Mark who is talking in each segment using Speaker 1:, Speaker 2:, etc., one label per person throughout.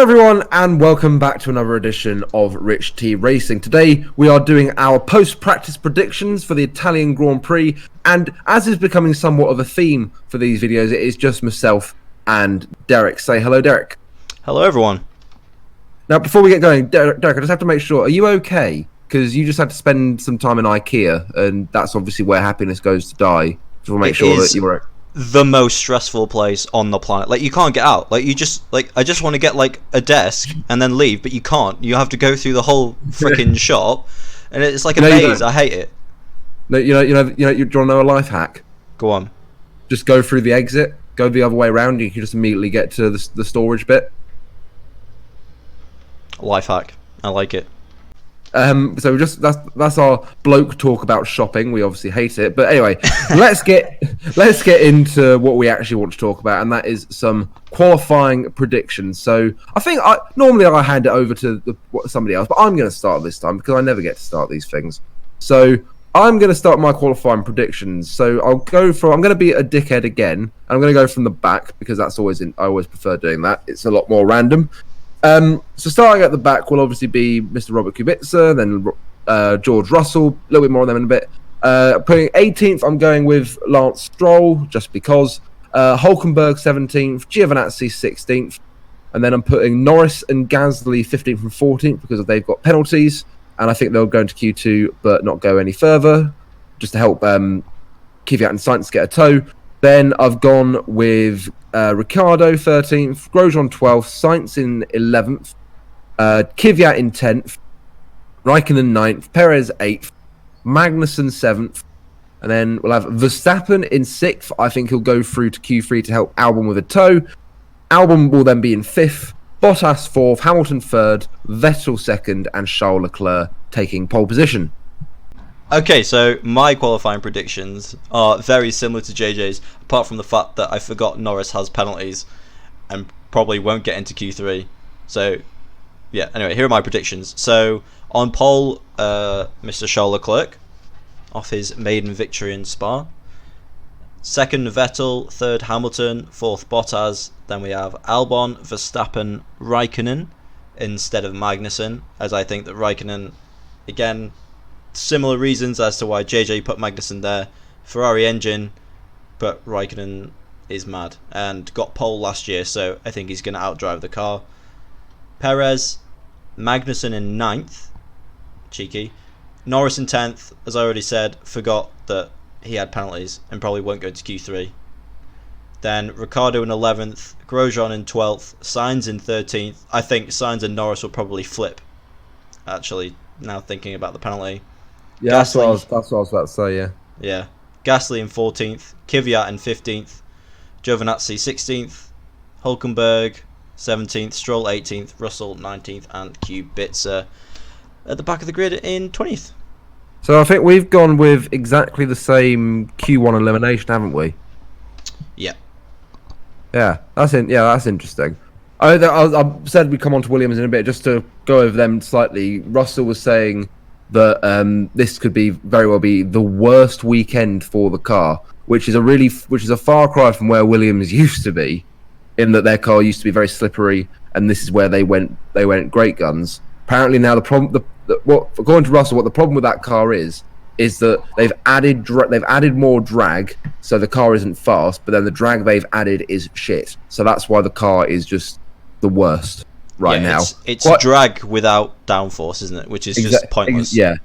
Speaker 1: everyone, and welcome back to another edition of Rich T Racing. Today we are doing our post-practice predictions for the Italian Grand Prix, and as is becoming somewhat of a theme for these videos, it is just myself and Derek. Say hello, Derek.
Speaker 2: Hello, everyone.
Speaker 1: Now, before we get going, Derek, I just have to make sure, are you okay? Because you just had to spend some time in IKEA, and that's obviously where happiness goes to die. So we'll make sure that you were
Speaker 2: the most stressful place on the planet. Like, you can't get out. Like, you just, like, I just want to get, like, a desk and then leave, but you can't. You have to go through the whole freaking shop, and it's like a maze. I hate it.
Speaker 1: No, you want to know a life hack?
Speaker 2: Go on.
Speaker 1: Just go through the exit, go the other way around, you can just immediately get to the storage bit.
Speaker 2: Life hack. I like it.
Speaker 1: So that's our bloke talk about shopping. We obviously hate it, but anyway, let's get into what we actually want to talk about, and that is some qualifying predictions. So I think normally I hand it over to somebody else, but I'm going to start this time because I never get to start these things. So I'm going to start my qualifying predictions. So I'm going to be a dickhead again, and I'm going to go from the back because that's I always prefer doing that. It's a lot more random. So starting at the back will obviously be Mr. Robert Kubica, then George Russell, a little bit more on them in a bit. Putting 18th, I'm going with Lance Stroll, just because. Hulkenberg 17th, Giovinazzi 16th, and then I'm putting Norris and Gasly 15th and 14th because they've got penalties, and I think they'll go into Q2 but not go any further, just to help Kvyat and Sainz get a tow. Then I've gone with Ricciardo 13th, Grosjean 12th, Sainz in 11th, Kvyat in 10th, Raikkonen 9th, Perez 8th, Magnussen 7th, and then we'll have Verstappen in 6th. I think he'll go through to Q3 to help Albon with a tow. Albon will then be in 5th, Bottas 4th, Hamilton 3rd, Vettel 2nd, and Charles Leclerc taking pole position.
Speaker 2: Okay, so my qualifying predictions are very similar to JJ's, apart from the fact that I forgot Norris has penalties and probably won't get into Q3. So, yeah, anyway, here are my predictions. So, on pole, Mr. Charles Leclerc, off his maiden victory in Spa. Second, Vettel. Third, Hamilton. Fourth, Bottas. Then we have Albon, Verstappen, Raikkonen instead of Magnussen, as I think that Raikkonen, again, similar reasons as to why JJ put Magnussen there. Ferrari engine, but Raikkonen is mad and got pole last year, so I think he's going to outdrive the car. Perez, Magnussen in 9th, cheeky. Norris in 10th, as I already said, forgot that he had penalties and probably won't go to Q3. Then Ricciardo in 11th, Grosjean in 12th, Sainz in 13th. I think Sainz and Norris will probably flip, actually, now thinking about the penalty.
Speaker 1: Yeah, that's what I was about to say, yeah.
Speaker 2: Yeah. Gasly in 14th, Kvyat in 15th, Giovinazzi 16th, Hulkenberg 17th, Stroll 18th, Russell 19th, and Kubica at the back of the grid in 20th.
Speaker 1: So I think we've gone with exactly the same Q1 elimination, haven't we?
Speaker 2: Yeah.
Speaker 1: Yeah, that's interesting. I said we'd come on to Williams in a bit, just to go over them slightly. Russell was saying that this could very well be the worst weekend for the car, which is a far cry from where Williams used to be, in that their car used to be very slippery, and this is where they went great guns. Apparently now according to Russell, what the problem with that car is that they've added more drag, so the car isn't fast, but then the drag they've added is shit. So that's why the car is just the worst now.
Speaker 2: It's drag without downforce, isn't it? Which is just pointless.
Speaker 1: Yeah.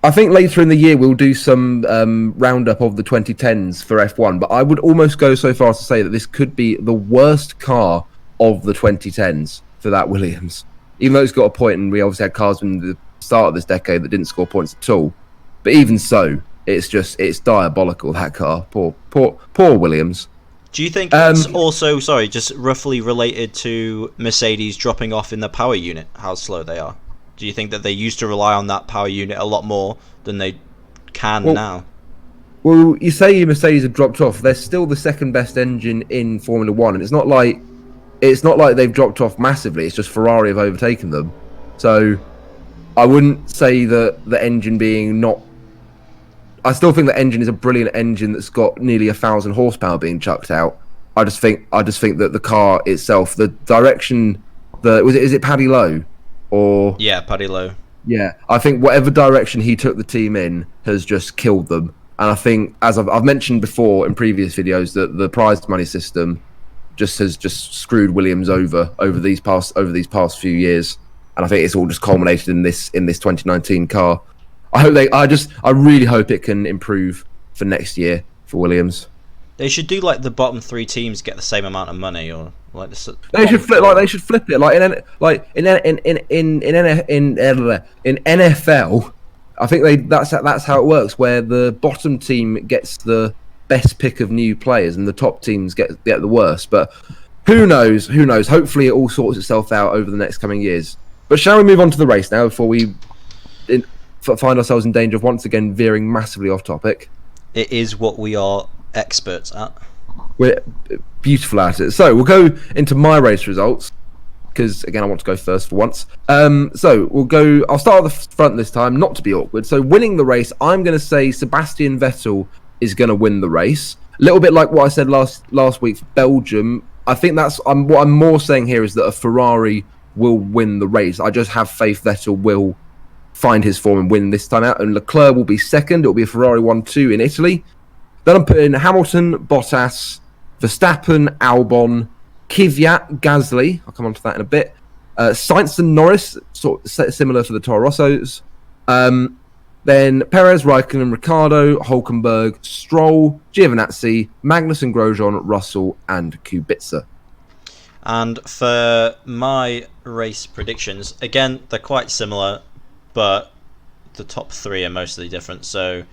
Speaker 1: I think later in the year we'll do some roundup of the 2010s for F1, but I would almost go so far as to say that this could be the worst car of the 2010s for that Williams. Even though it's got a point, and we obviously had cars in the start of this decade that didn't score points at all. But even so, it's diabolical, that car. Poor Williams.
Speaker 2: Do you think it's also, just roughly related to Mercedes dropping off in the power unit, how slow they are? Do you think that they used to rely on that power unit a lot more than they can now?
Speaker 1: Well, you say Mercedes have dropped off. They're still the second best engine in Formula One, and it's not like they've dropped off massively. It's just Ferrari have overtaken them. So I wouldn't say that the engine being not... I still think the engine is a brilliant engine that's got nearly 1,000 horsepower being chucked out. I just think that the car itself, the direction, is it Paddy Lowe, or
Speaker 2: Yeah, Paddy Lowe.
Speaker 1: yeah, I think whatever direction he took the team in has just killed them. And I think, as I've mentioned before in previous videos, that the prize money system has screwed Williams over these past few years. And I think it's all just culminated in this 2019 car. I really hope it can improve for next year for Williams.
Speaker 2: They should do like the bottom 3 teams get the same amount of money, or like this.
Speaker 1: They should flip it in NFL. I think that's how it works, where the bottom team gets the best pick of new players and the top teams get the worst. But who knows? Hopefully it all sorts itself out over the next coming years. But shall we move on to the race now before we find ourselves in danger of once again veering massively off topic?
Speaker 2: It is what we are experts at.
Speaker 1: We're beautiful at it. So we'll go into my race results, because again I want to go first for once. So I'll start at the front this time, not to be awkward. So winning the race, I'm going to say Sebastian Vettel is going to win the race. A little bit like what I said last week for Belgium. I think what I'm more saying here is that a Ferrari will win the race. I just have faith Vettel will find his form and win this time out, and Leclerc will be second. It'll be a Ferrari 1-2 in Italy. Then I'm putting Hamilton, Bottas, Verstappen, Albon, Kvyat, Gasly. I'll come on to that in a bit. Sainz and Norris, sort of similar to the Toro Rossos. Then Perez, Raikkonen, Ricciardo, Hulkenberg, Stroll, Giovinazzi, Magnussen, Grosjean, Russell, and Kubica.
Speaker 2: And for my race predictions, again, they're quite similar, but the top 3 are mostly different. So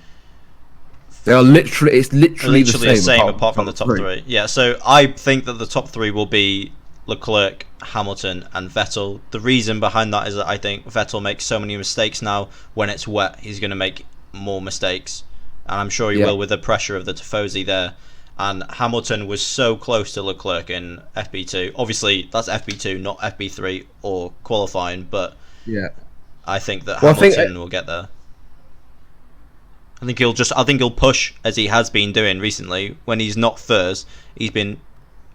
Speaker 1: they are literally the
Speaker 2: same apart from the top 3. Yeah, so I think that the top 3 will be Leclerc, Hamilton, and Vettel. The reason behind that is that I think Vettel makes so many mistakes now. When it's wet, he's going to make more mistakes, and I'm sure he will with the pressure of the Tifosi there. And Hamilton was so close to Leclerc in FP2. Obviously, that's FP2, not FP3 or qualifying, but
Speaker 1: yeah,
Speaker 2: I think that Hamilton will get there. I think he'll push as he has been doing recently. When he's not first, he's been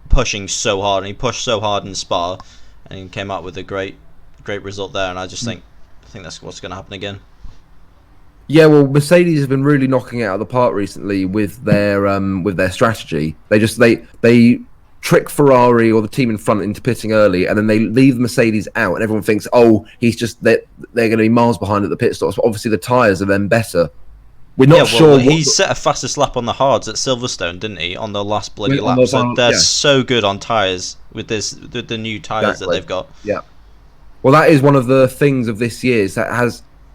Speaker 2: pushing so hard, and he pushed so hard in Spa, and he came out with a great result there. And I just think that's what's going to happen again.
Speaker 1: Yeah, well, Mercedes have been really knocking it out of the park recently with their strategy. They trick Ferrari or the team in front into pitting early, and then they leave Mercedes out, and everyone thinks, oh, they're going to be miles behind at the pit stops. But obviously, the tyres are then better. We're not sure.
Speaker 2: He set a fastest lap on the hards at Silverstone, didn't he? On the last bloody lap. So they're so good on tyres with the new tyres that they've got.
Speaker 1: Yeah. Well, that is one of the things of this year.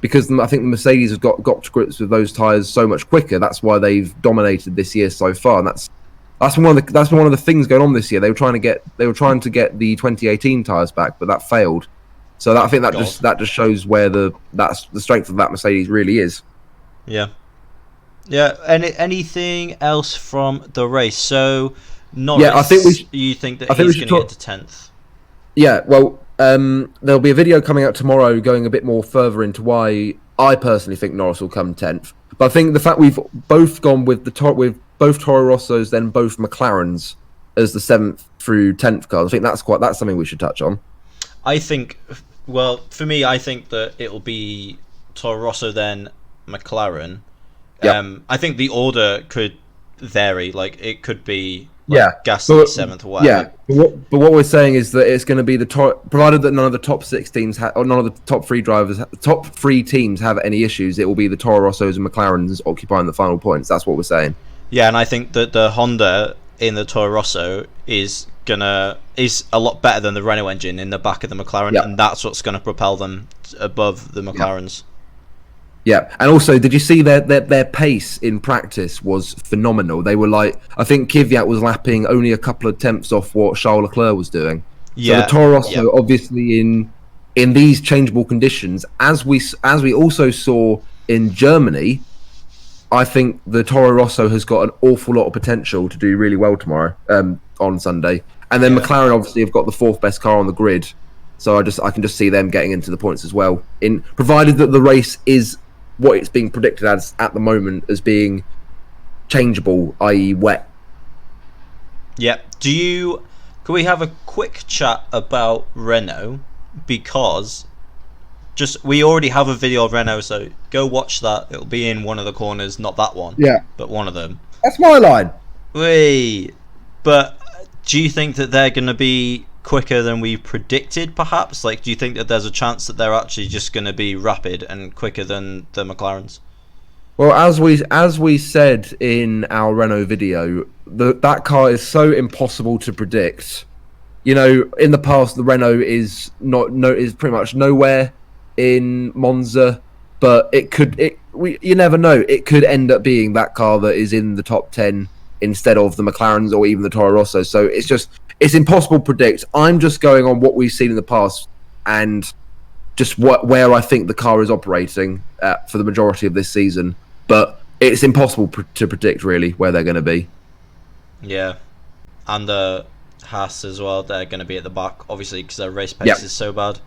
Speaker 1: Because I think the Mercedes have got to grips with those tyres so much quicker. That's why they've dominated this year so far, and that's been one of the things going on this year. They were trying to get the 2018 tyres back, but that failed. So I think that just shows where the strength of that Mercedes really is.
Speaker 2: Yeah. Yeah. Anything else from the race? So Norris.
Speaker 1: Yeah, I think
Speaker 2: you think that he's going to get to 10th?
Speaker 1: Yeah. Well. There'll be a video coming out tomorrow going a bit more further into why I personally think Norris will come 10th. But I think the fact we've both gone with both Toro Rossos, then both McLarens as the 7th through 10th cars, I think that's something we should touch on.
Speaker 2: I think, well, for me, I think that it'll be Toro Rosso, then McLaren. Yep. I think the order could vary. Like, it could be Gasly 7th or whatever.
Speaker 1: Yeah, but what we're saying is that it's going to be provided that none of the top 6 teams or none of the top 3 teams have any issues, it will be the Toro Rossos and McLarens occupying the final points. That's what we're saying.
Speaker 2: Yeah, and I think that the Honda in the Toro Rosso is a lot better than the Renault engine in the back of the McLaren, and that's what's going to propel them above the McLarens.
Speaker 1: Yeah, and also, did you see their pace in practice was phenomenal? They were I think Kvyat was lapping only a couple of tenths off what Charles Leclerc was doing. Yeah, so the Toro Rosso, obviously in these changeable conditions, as we also saw in Germany, I think the Toro Rosso has got an awful lot of potential to do really well tomorrow on Sunday. And then McLaren obviously have got the 4th best car on the grid, so I can just see them getting into the points as well. Provided that the race is what it's being predicted as at the moment as being changeable, i.e. wet.
Speaker 2: Yep, Can we have a quick chat about Renault? Because we already have a video of Renault, so go watch that. It'll be in one of the corners, not that one.
Speaker 1: Yeah.
Speaker 2: But one of them.
Speaker 1: That's my line.
Speaker 2: Wait. But do you think that they're going to be quicker than we predicted, perhaps? Like, do you think that there's a chance that they're actually just going to be rapid and quicker than the McLarens?
Speaker 1: Well, as we said in our Renault video, that car is so impossible to predict. You know, in the past, the Renault is pretty much nowhere in Monza, but you never know. It could end up being that car that is in the top 10 instead of the McLarens or even the Toro Rosso. So it's impossible to predict. I'm just going on what we've seen in the past and just where I think the car is operating for the majority of this season. But it's impossible to predict, really, where they're going to be.
Speaker 2: Yeah. And the Haas as well, they're going to be at the back, obviously, because their race pace is so bad.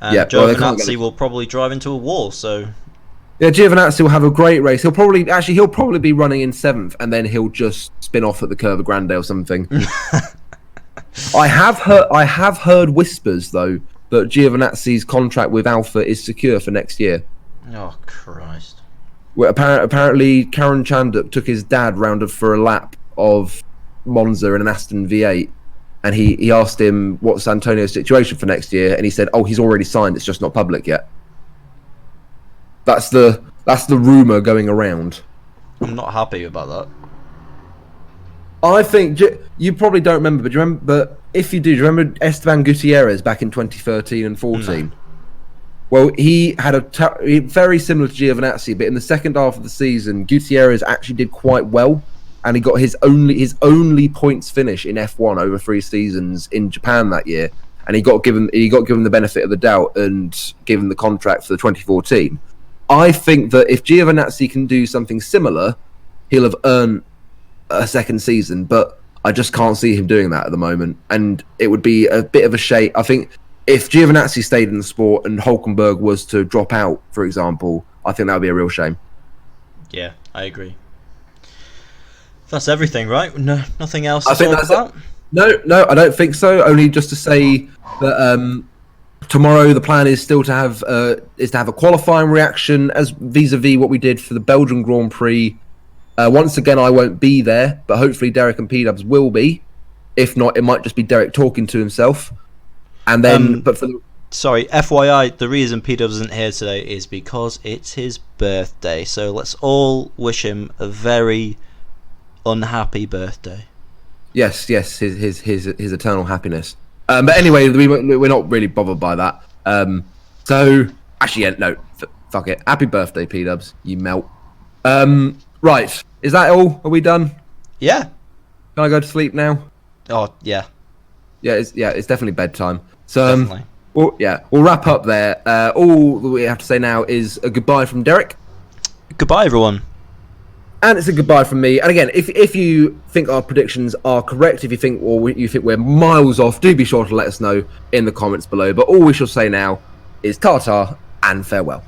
Speaker 2: And Giovinazzi will probably drive into a wall, so...
Speaker 1: Yeah, Giovinazzi will have a great race. He'll probably be running in 7th, and then he'll just spin off at the Curva Grande or something. I have heard whispers, though, that Giovinazzi's contract with Alfa is secure for next year.
Speaker 2: Oh, Christ.
Speaker 1: Well, apparently, Karen Chanduk took his dad round for a lap of Monza in an Aston V8, and he asked him what's Antonio's situation for next year, and he said, "Oh, he's already signed. It's just not public yet." That's the rumor going around.
Speaker 2: I'm not happy about that.
Speaker 1: I think you probably don't remember, but But if you do you remember Esteban Gutierrez back in 2013 and 14? No. Well, he had very similar to Giovinazzi, but in the second half of the season, Gutierrez actually did quite well, and he got his only points finish in F1 over 3 seasons in Japan that year, and he got given the benefit of the doubt and given the contract for the 2014. I think that if Giovinazzi can do something similar, he'll have earned a second season, but I just can't see him doing that at the moment, and it would be a bit of a shame. I think if Giovinazzi stayed in the sport and Hülkenberg was to drop out, for example, I think that would be a real shame.
Speaker 2: Yeah, I agree. That's everything, right? No, nothing else to talk about?
Speaker 1: No, I don't think so. Only just to say that tomorrow the plan is still to have a qualifying reaction as vis-a-vis what we did for the Belgian Grand Prix. Once again, I won't be there, but hopefully Derek and P-Dubs will be. If not, it might just be Derek talking to himself. And then,
Speaker 2: sorry, FYI, the reason P-Dubs isn't here today is because it's his birthday. So let's all wish him a very unhappy birthday.
Speaker 1: Yes, his eternal happiness. But anyway, we're not really bothered by that. So actually, yeah, no, fuck it. Happy birthday, P-Dubs. You melt. Right, is that all? Are we done?
Speaker 2: Yeah.
Speaker 1: Can I go to sleep now?
Speaker 2: Oh yeah.
Speaker 1: Yeah, it's definitely bedtime. So
Speaker 2: Definitely.
Speaker 1: We'll wrap up there. All that we have to say now is a goodbye from Derek.
Speaker 2: Goodbye, everyone.
Speaker 1: And it's a goodbye from me. And again, if you think our predictions are correct, if you think you think we're miles off, do be sure to let us know in the comments below. But all we shall say now is ta-ta and farewell.